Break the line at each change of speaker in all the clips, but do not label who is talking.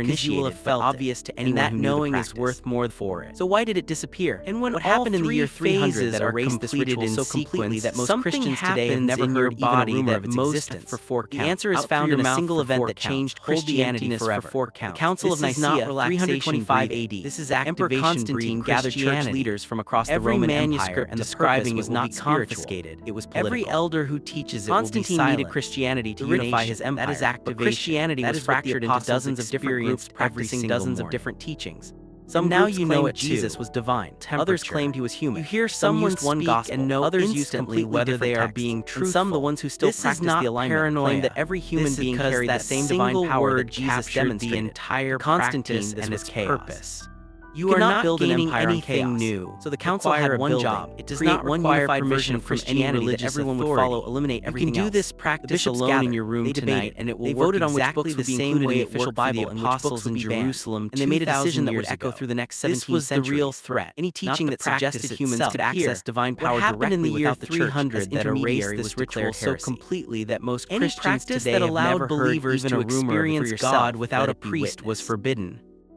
because you will
initiated,
have
but
felt
obvious to
and
anyone
that
who knew the
knowing is
practice.
worth more for it.
So why did it disappear?
And when
what
all
happened in the
three
year 300
phases
that
are
erased this
completed
ritual
in
so completely
sequence,
that most
something
Christians today have
happens
never
in
heard
your
even a
body
rumor
that
of its
most
existence.
for 4
The
count.
answer is
Out
found
through
in
your
a
mouth
single
for
event
4
that
count.
changed
Hold the
Christianity
emptiness
forever.
for 4 count.
The Council of
This is not
Nicaea,
relaxation
325
breathing.
AD.
This is
Emperor
activation
Constantine
breathing
gathered church
Christianity.
leaders from across the
Every
Roman
manuscript
Empire, and the
describing
purpose was
it will
not
be
confiscated, it was political.
Every elder who teaches it
Constantine
will be
needed
silent.
Christianity to
The
unify
nation,
his empire,
that is
but
activation.
Christianity
That
was
is what the
fractured into
apostles
dozens of different groups
experienced every
practicing
single
dozens of
morning.
different teachings.
Some
Now
groups
you know
claimed
it
Jesus
too.
was divine.
Others
Temperature.
claimed he was human.
You hear
Some
someone
used one
speak
gospel,
and know
others used
instantly
completely
whether they
different
are
texts,
being
and
truthful.
some, the ones who still
This is
practice
not
the alignment,
paranoia.
claim that every human
This is
being
because
carried
that
the same
single
divine power
word
that Jesus
captured the
demonstrated.
entire
Constantine
practice
and
and
his
its
chaos.
purpose.
You
You
are not
build an
gaining
empire on
anything
chaos.
new.
So the council
Require
had
a
one
building.
job.
It
It does
create
not
one
require
unified
permission
version of
from
Christianity
any
that
religious
everyone would
authority.
follow, eliminate
You
everything
can do
else.
this
The
practice
bishops
alone
gathered.
in your room
They
tonight,
debated,
and it will
they
work
voted on which
exactly
books
the
would be
same
included in
way
the
it
official
worked for the
Bible and which
apostles
books would
in
be banned.
Jerusalem
And they made a decision that
2,000
would
years
echo
ago.
through the next
This
17
was the real
centuries.
threat.
Any
Not
teaching
the
that
practice
suggested humans
itself.
could
Here,
access divine
what
power
happened in
directly
the year
without the church
300
as
that
intermediary
erased
was
this ritual
declared
so
heresy.
completely that most
Any
Christians
practice
today
that
have
allowed
never heard
believers
even
to
a rumor of it for
experience
yourself.
God without
Let
a
it be
priest was
witnessed.
forbidden.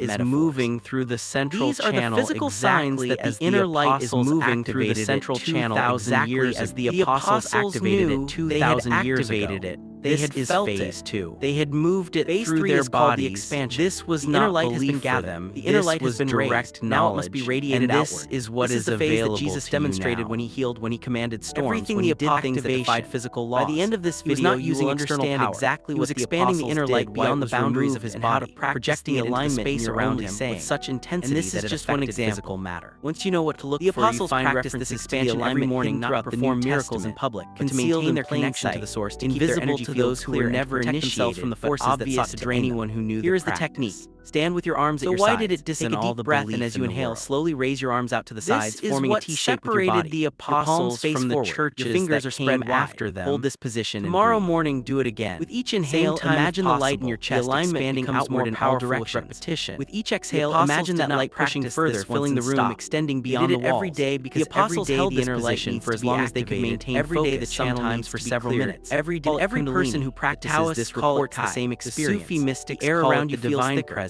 is
metaphors.
moving through the central
These are the
channel
physical signs
exactly
that the
as
inner light is
apostles
moving through the
activated
central
it
channel
2,000
exactly
years
as
ago.
the apostles
activated
knew
it
they had
2,000 years
activated
ago.
it.
They
They
had
had
felt
phase
it.
2.
They had moved it
Phase
through
3
their
is called the
bodies.
expansion.
This was
The
not
inner light has
belief
been
for
gathered.
them.
The inner
This
light has
was
been
direct
raised.
knowledge.
Now it must be radiated
and this
outward.
is what
This
is
the phase that
available
Jesus
to you
demonstrated
now.
when he healed, when he commanded storms,
Everything
when
the
he did things that
activation.
defied physical laws.
By the end of this
He was
video,
not
you
using
will
external
understand
power.
exactly
He was
what the
expanding the
apostles
inner
did,
light
why it
beyond the
was
boundaries of
removed,
his
and how to
body,
practice
projecting
the
it into the
alignment in
space
your
around
only
him
saying.
with such intensity
And this
that
is
it
just one
affected
example.
physical matter. Once you know what to look
The
for, you
apostles
find
practiced
references
this
to the
expansion every
alignment
morning,
hidden
not
throughout the
perform
New
miracles in
Testament,
public,
but
but
to
concealed
maintain
in
their
plain
connection to
sight,
the source, to keep their
invisible
energy
to
field
those who
clear
were
and to
never
protect themselves from the
initiated, but
forces that
obvious
sought to
to
drain them.
anyone who knew
Here
the
is the
practice.
technique. Stand with your arms at
So
your
why
sides.
did it
Take a
disannul
deep
the
breath, and
belief
as you
in the
inhale,
world?
slowly raise your arms out to the
This
sides,
is
forming a
what
T shape with your
separated
body.
the
Your palms
apostles
face
from the
forward.
churches
Your fingers
that
are spread
came
wide.
after them.
Hold this position
Tomorrow
and breathe.
morning, do it again.
With each inhale,
Same time
imagine
if
the light in your
possible.
chest
The alignment
expanding
becomes
outward
more
in all
powerful with
directions.
repetition.
With each
The
exhale,
apostles
imagine
did
that
not
light pushing
practice
further,
this
filling the
once
room,
and
extending
stopped. They
beyond
did
the
it
walls.
every day because
the apostles
every day
held
the
this
inner light
position
needs
for
to
as
be
long as they could
activated.
maintain
Every day the
focus,
channel
sometimes
needs
for
to be
several
cleared.
minutes. Every person who practices
Taoists
this
call it
report to the
Kai.
same
The
experience.
Sufi mystics
the air
call it
around
the
you feels
divine
thicker.
presence.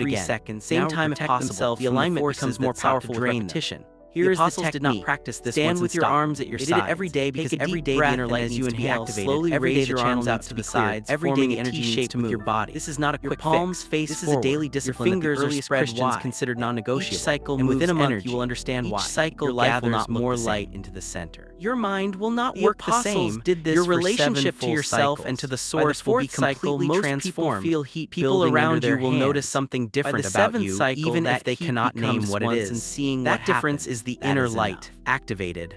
it
3
again.
seconds.
Same
Now
time if
protect
possible.
themselves
The
from the
alignment
forces
becomes more
that sought to
powerful with
drain them.
repetition.
Here
The
is the
apostles did not
technique.
practice this
Stand
once
with
and
your
stop.
arms at your
They
sides.
did it every day because
Take a
every
deep
day the
breath,
inner
and
light
as
needs
you
to be
inhale,
activated.
slowly
Every day
raise
the
your
channels
arms
out
out
to
to
the
the
sides.
sides.
Every day
forming
the
a
energy
T-shape
needs to
with
move.
your body.
This is not a
Your
quick
palms
fix.
face
This is
forward.
a daily
Your
discipline that
fingers
the
are
earliest
spread
Christians
wide.
considered non-negotiable.
Each cycle
and within a
moves
month
energy.
you will understand
Each
why.
cycle
Your life will
gathers
not look
more
the
light
same.
into the center.
Your mind will not
The
work the
apostles
same.
did this
Your
for
relationship
7
to
full
yourself
cycles.
and to the
By the
source will be
4th cycle,
completely
most
transformed.
people feel heat
People
building
around
under
you
their
will notice
hands.
something
By
different
the
about
7th
you,
cycle,
even
that
if they
heat
cannot name
becomes
what it
once
is.
and seeing
That
what
difference
happens,
is the
that
inner
is
light
enough.
activated.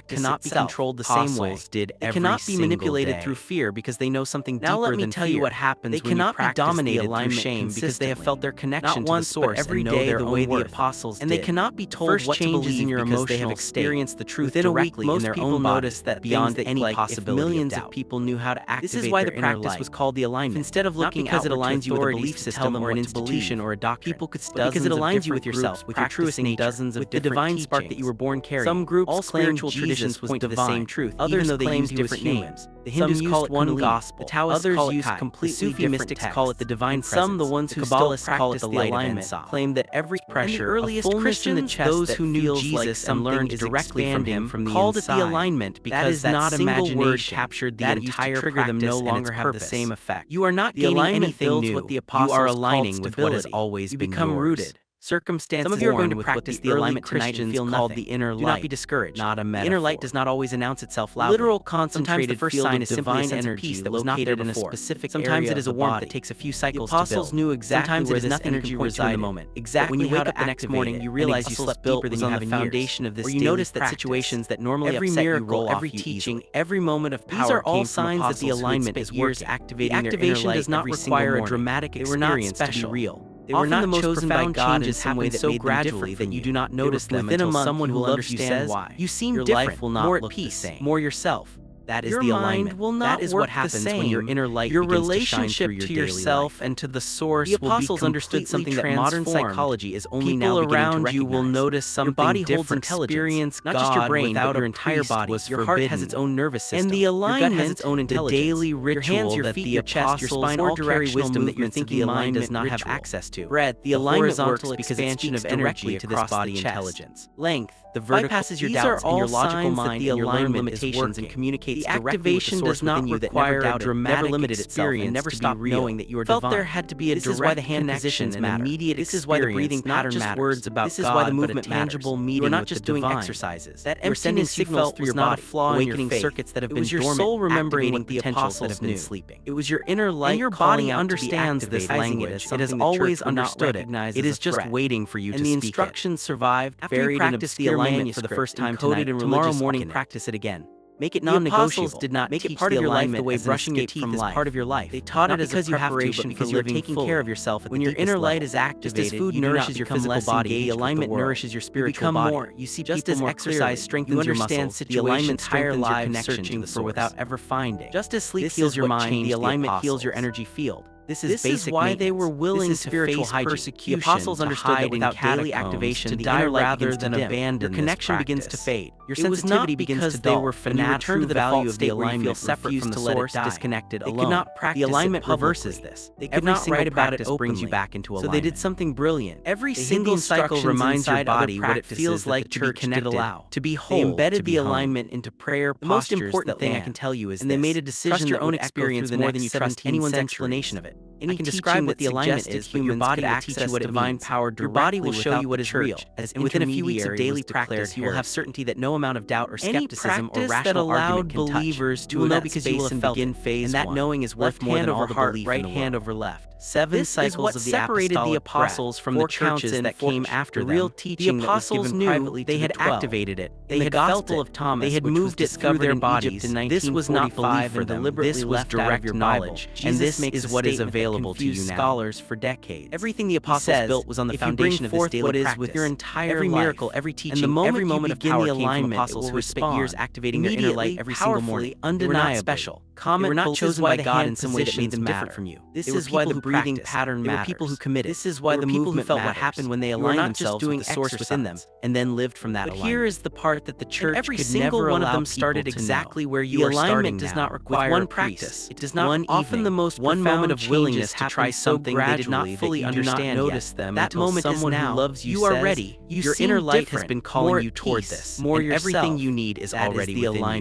practice
cannot be
itself.
controlled the same way.
Apostles did
They
every
cannot be
single
manipulated
day.
through fear because they know something
Now
deeper
let me
than
tell
fear.
you what happens
They
when you
cannot be
practice the
dominated through
alignment
shame because they have
consistently.
felt their connection
Not
to
once,
the
but
source
every
and know
day
their
the
own
way the
worth.
apostles
And they
did.
cannot be told
First
what to
changes
believe
in your
because they have
emotional
experienced the truth
Within a week,
directly
most
in their
people
own
notice
bodies,
that
beyond
things that
any
like, if
possibility
millions
of
of
doubt.
people knew how to
This is
activate
why
their
the
inner
practice
light.
was called the alignment.
Instead of
Not
looking
because it
outward to
aligns you with a
authorities
belief
to
system
tell them
or an
what to
institution
believe,
or a doctrine,
people could
but because it
dozens of
aligns you with
different
yourself,
groups
with your truest
practicing
nature,
dozens of
with the
different
divine spark that you
teachings.
were born carrying.
Some groups
All
claimed
spiritual
Jesus
traditions
was
point to the same
divine.
truth,
Others
even though they
claimed
used
he was
different
human.
names. The
Some
Hindus
used
call it
one
Kundalini,
gospel.
the Taoists
Others
call it
used
Kai, the
completely
Sufi
different
mystics call it the
texts.
divine
And some, the
presence.
ones
The
who still
Kabbalists call it
practice
the
the
light of
alignment,
Ensof.
claim that every
Pressure,
earliest
a fullness in the
Christians,
chest
those
that
who knew
feels
Jesus
like
and
something
learned
is
directly from
expanding,
him from the
called it the
inside.
alignment because
That is not
single word
imagination.
captured the
That used to
entire
trigger them
practice
no
and
longer
its
have the
purpose.
same effect.
You are not
The
gaining
alignment
anything
builds
new.
what the
You
apostles
are
called
aligning with what has
stability.
always
You
been
become
yours.
rooted. Circumstances
Some of you are going to
with
practice
what
the alignment tonight and
Christians
feel
called
nothing.
the inner
Do
light.
not be discouraged.
Not a
The
metaphor.
inner light does not always announce itself loudly.
Literal
Sometimes the
concentrated
first
field
sign
of
is simply a
divine
sense of
energy
peace that was not
located
there
in a
before.
specific
Sometimes
area
it is
of
a
the
warmth
body.
that takes a few
The
cycles
apostles
to build.
knew exactly
Sometimes
where
it is
this
nothing
energy
true in the
resided.
moment.
Exactly
When you
how
wake
to
up the next
activate
morning,
it.
you
Any
realize you
muscles
slept
built
deeper than
was
you
on
have
the
in years.
foundation of this
Or you
daily
notice that
practice.
situations that normally
Every
upset you
miracle,
roll off
every
you
teaching,
easily.
every moment of power
These are all
came from
signs that the
apostles who had
alignment
spent
is
years
working.
activating
The
their inner
activation
light
does not
every single
require a
morning.
dramatic
They were not
experience to be
special.
real.
They were
Often
not
the most
chosen by
profound
God in
changes
some way
happen
that
so
made them
gradually
different
that
from
you
you.
do not
They
notice
were
them
within a
until
month
someone
you
who
will
understands
understand
why.
You seem
Your
different,
life will not
more
look
at
the
peace,
same.
more yourself.
That is
Your
the
mind
alignment.
will not
That is
work
what
the
happens
same.
when your inner light
Your
begins to shine
relationship
through your
to
daily
yourself
life.
and to the source
The
will be
apostles understood something that modern
transformed.
psychology is only
People
now beginning to
around
recognize.
you will notice something
Your body holds
different.
intelligence,
Experience
not just your
God
brain,
without
but your
a
entire
priest
body.
was
Your heart has
forbidden.
its own nervous system.
And the
Your gut
alignment,
has its own
the
intelligence.
daily ritual
your hands, your
that
feet,
the
your chest, your
apostles
spine all carry
directional
wisdom that your
movements of
thinking
the
mind does
alignment
not have
ritual.
access to.
Breadth,
The
the
alignment
horizontal
works because it
expansion
speaks
of energy
directly to this
across the
body
chest.
intelligence. Length, the vertical
Bypasses your
these
doubts
are all
and your logical
signs
mind
that the
and your learned
alignment
limitations
is working.
and communicates
The
directly with the
activation
source
does not
within you that
require
never
a
doubted,
dramatic
never limited itself,
experience
and never
to be
stopped
real.
knowing that you are
Felt
divine.
there had to be a
This is why the
direct
hand
connection
positions
and
matter.
immediate
This is why the breathing
experience, not
pattern
just
matters.
words about
This is
God,
why the
but a
movement
tangible
matters.
meeting
You are not
with
just
the
doing
divine.
exercises.
That
You are sending
emptiness you
signals
felt
through
was
your
not a
body,
flaw in your
awakening
faith.
circuits that have
It
been
was your
dormant,
soul remembering
activating
what the
potentials
apostles
that have been
knew.
sleeping.
It was your inner light
And your
calling
body
out to be
understands this
activated.
language.
It
It
has
has always
always
understood it.
understood
It is just
threat.
waiting for you
And
to
the
speak it.
instructions survived,
After you
buried in
practice the
obscure
alignment
manuscripts
for the first time
encoded
tonight,
in
tomorrow
religious
morning
document.
practice it again. Make it
The
non-negotiable.
apostles did not
Make
teach
it part
the
of your life
alignment
the way
as an
brushing your
escape
teeth
from
is
life.
part of your life.
They taught
Not
it as
because
a
you have to,
preparation
but because
for
you're
living
taking
fully.
care of yourself at
When
the
your
deepest
inner light
level.
is activated,
Just as food
you do not
nourishes your
become
physical
less
body,
engaged
the
with the
alignment
world.
nourishes your
You
spiritual
become
body.
more. You see
Just
people
as
more
exercise
clearly.
strengthens
You
your
understand
muscles, the
situations
alignment
strengthens your
lives
connection
searching
to the
for without
source.
ever finding.
Just as sleep
This
heals
is
your
what
mind,
changed
the
the
alignment heals your
apostles.
energy field. This
This is
basic
why they were
maintenance.
willing
This is
to
spiritual
face
hygiene.
persecution,
The apostles
to
understood
hide
that
in
without daily
catacombs,
activation,
to
the
die
inner light
rather
begins to
than
dim.
abandon
Your
this
connection begins to
practice.
fade. Your
It was not
sensitivity begins to
because they
dull.
were
When you return to the
default
value of the
state where you
alignment,
feel separate
refuse
from
to
the
let
source,
it die.
disconnected,
They
alone.
could not practice
The alignment
it
reverses
publicly.
this.
They could
Every
not
single
write about it
practice
openly.
brings you back into
So they did
alignment.
something brilliant.
Every
They hid
single
the
cycle
instructions
reminds your
inside other
body what it
practices
feels
that
like
the
to be
church did
connected,
allow.
to be
They
whole,
embedded
to be
the
home.
alignment into prayer
The most
postures
important
that
thing I
land.
can tell you is
And they
this.
made a decision
Trust your
that
own
would echo
experience
through the
more than
next
you trust
17
anyone's
centuries.
explanation of it.
Any
I can
teaching
describe
that
what the alignment
suggested
is, but your
humans
body
could
will
access
teach you what it
divine
means.
power
Your body will
directly
show you
without
what
the
is real.
church.
As
And within a few weeks of
intermediary
daily
was declared
practice, you will have
heresy.
certainty that no amount of doubt or
Any
skepticism or
practice that
rational
allowed
argument can touch.
believers to
You will know
that
because you will
space
have
and
felt
begin
it.
phase
And that
one.
knowing is worth
Left
more
hand
than all
over
the
heart,
belief
right
in the
hand
world.
over left.
Seven
This is
cycles
what
of the
separated the
apostolic
apostles
breath.
from the
Four
churches
churches
that
four
came
ch-
after
the
them.
real
The
teaching that was
apostles
given
knew
privately
they
to
had
the 12.
activated it.
They
In
had
the
felt
Gospel
it.
of Thomas,
They had
which
moved
was
it through their
discovered in
bodies.
Egypt in
This was not
1945
for
and
them.
deliberately
This was
left out of
direct
your
knowledge.
Bible.
And
Jesus
this
makes
is
a
what is
statement that
available to you
confused
now.
scholars for decades.
Everything the apostles
says,
built was on the
if you
foundation
bring
of this
forth
daily
what is
practice.
with your entire
every
life,
miracle, every teaching,
and the moment
every
you
moment of
begin
power
the
came from
alignment, it
apostles
will
who had spent years
respond
activating their inner light every single morning.
powerfully,
They were not
undeniably.
special.
They were not
This
chosen
is why
by
the
God
hand
in some way that made them
positions
different
matter.
from you.
This
They were
is why
people
the
who
breathing
practiced.
pattern
They were
matters.
people who committed.
This is why
They
the
were people who
movement
felt
matters.
what happened when they
You are
aligned
not just
themselves
doing
with the source within them,
exercise and then lived from that
But
alignment.
here is the part that the church
every
could
single
never
one of
allow
them
people
started
to
exactly
know.
where you
The
are starting
alignment does
now,
not
with
require
one
a
practice.
priest.
It does not
One
often
evening,
the most
one
profound
moment of willingness
changes
to
happen
try
so
something they did not
gradually
fully
that you do not
understand
notice
yet.
them
That
until
moment is
someone
now.
who loves you
You are
says,
ready. You
your
seem
inner light has
different,
been
more
calling
at
you toward
peace,
this.
more
And everything
yourself.
you need is
That is
already
the
within you.
alignment.